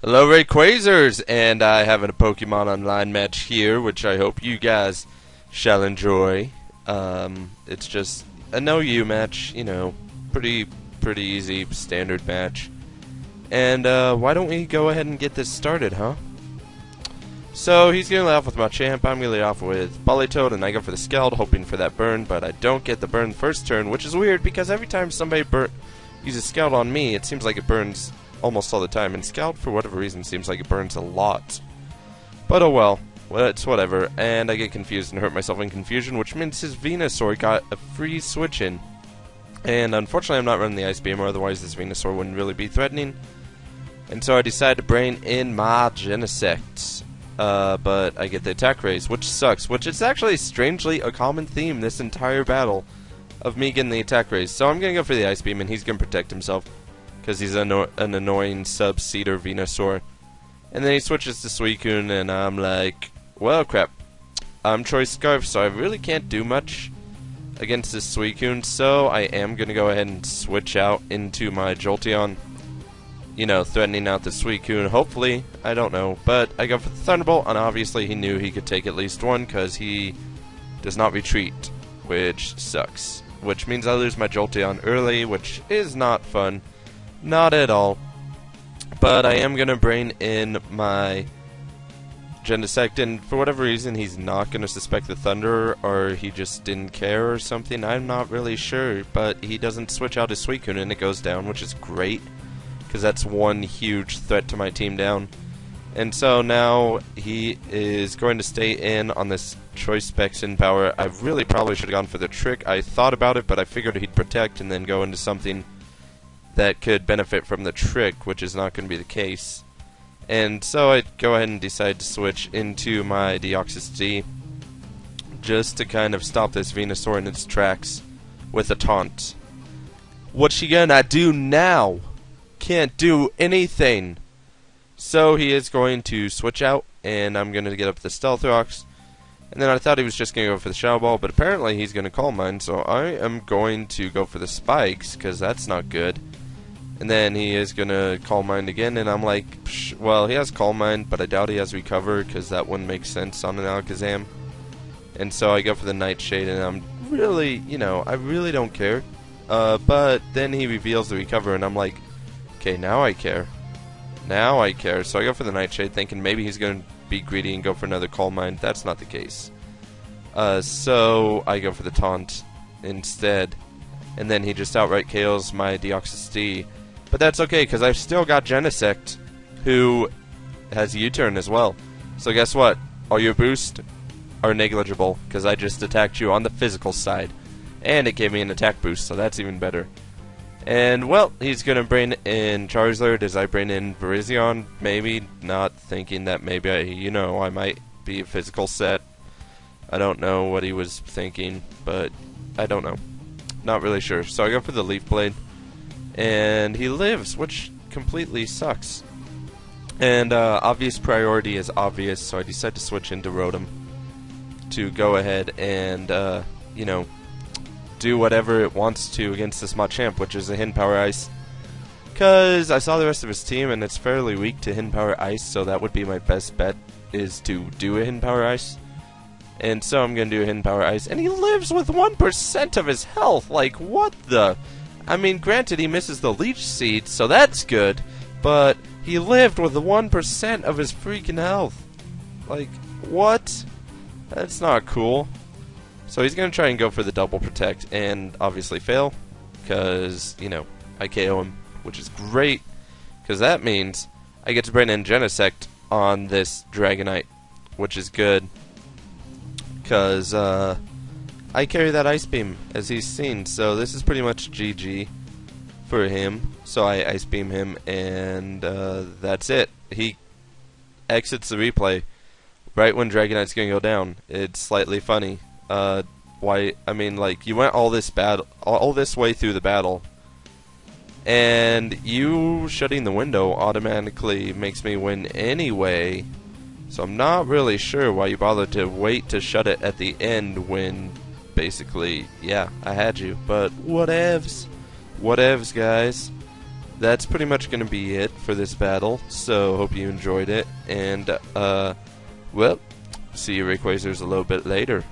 Hello, Rayquazers, and I have a Pokemon Online match here, which I hope you guys shall enjoy. It's just a Know You match, pretty easy, standard match. And why don't we go ahead and get this started, huh? So he's gonna lead off with Machamp, I'm gonna lead off with Politoed, and I go for the Scald, hoping for that burn, but I don't get the burn first turn, which is weird because every time somebody uses Scald on me, it seems like it burns almost all the time, and Scald, for whatever reason, seems like it burns a lot. But oh well, it's whatever, and I get confused and hurt myself in confusion, which means his Venusaur got a free switch in. And unfortunately I'm not running the Ice Beam, or otherwise this Venusaur wouldn't really be threatening. And so I decide to brain in my Genesect. But I get the attack raise, which sucks, which is actually strangely a common theme this entire battle of me getting the attack raise. So I'm going to go for the Ice Beam, and he's going to protect himself because he's an annoying sub-seeder Venusaur. And then he switches to Suicune, and I'm like, well, crap. I'm Choice Scarf, so I really can't do much against this Suicune, so I am going to go ahead and switch out into my Jolteon. Threatening out the Suicune, hopefully, I don't know, but I go for the Thunderbolt, and obviously he knew he could take at least one, because he does not retreat, which sucks. Which means I lose my Jolteon early, which is not fun. Not at all. But I am going to brain in my Genesect, and for whatever reason he's not going to suspect the Thunder, or he just didn't care or something, I'm not really sure, but he doesn't switch out his Suicune and it goes down, which is great, because that's one huge threat to my team down. And so now he is going to stay in on this Choice Specs in power. I really probably should have gone for the Trick. I thought about it, but I figured he'd protect and then go into something that could benefit from the Trick, which is not going to be the case. And so I go ahead and decide to switch into my Deoxys D just to kind of stop this Venusaur in its tracks with a taunt. What's she gonna do now? Can't do anything. So he is going to switch out, and I'm going to get up the Stealth Rocks. And then I thought he was just going to go for the Shadow Ball, but apparently he's going to Calm Mind, so I am going to go for the Spikes, because that's not good. And then he is going to Calm Mind again, and I'm like, well, he has Calm Mind, but I doubt he has Recover, because that wouldn't make sense on an Alakazam. And so I go for the Nightshade, and I'm really, I really don't care. But then he reveals the Recover, and I'm like, okay, now I care. Now I care. So I go for the Nightshade, thinking maybe he's going to be greedy and go for another Calm Mind. That's not the case. So I go for the Taunt instead. And then he just outright KOs my Deoxys D. But that's okay, because I've still got Genesect, who has U-turn as well. So guess what? All your boosts are negligible, because I just attacked you on the physical side. And it gave me an attack boost, so that's even better. And, well, he's going to brain in Charizard as I brain in Virizion, maybe, not thinking that maybe I might be a physical set. I don't know what he was thinking, but I don't know. Not really sure. So I go for the Leaf Blade, and he lives, which completely sucks. And obvious priority is obvious, so I decide to switch into Rotom to go ahead and, do whatever it wants to against this Machamp, which is a Hidden Power Ice. Because I saw the rest of his team, and it's fairly weak to Hidden Power Ice, so that would be my best bet, is to do a Hidden Power Ice. And so I'm going to do a Hidden Power Ice, and he lives with 1% of his health! Like, what the... I mean, granted, he misses the Leech Seed, so that's good, but he lived with 1% of his freaking health. Like, what? That's not cool. So he's going to try and go for the double protect and obviously fail because, I KO him, which is great because that means I get to bring in Genesect on this Dragonite, which is good because I carry that Ice Beam as he's seen. So this is pretty much GG for him. So I Ice Beam him and that's it. He exits the replay right when Dragonite's going to go down. It's slightly funny. Why? I mean, like, you went all this way through the battle, and you shutting the window automatically makes me win anyway. So I'm not really sure why you bothered to wait to shut it at the end when, basically, yeah, I had you. But whatevs, guys. that's pretty much going to be it for this battle. So hope you enjoyed it, and well, see you Rayquazers a little bit later.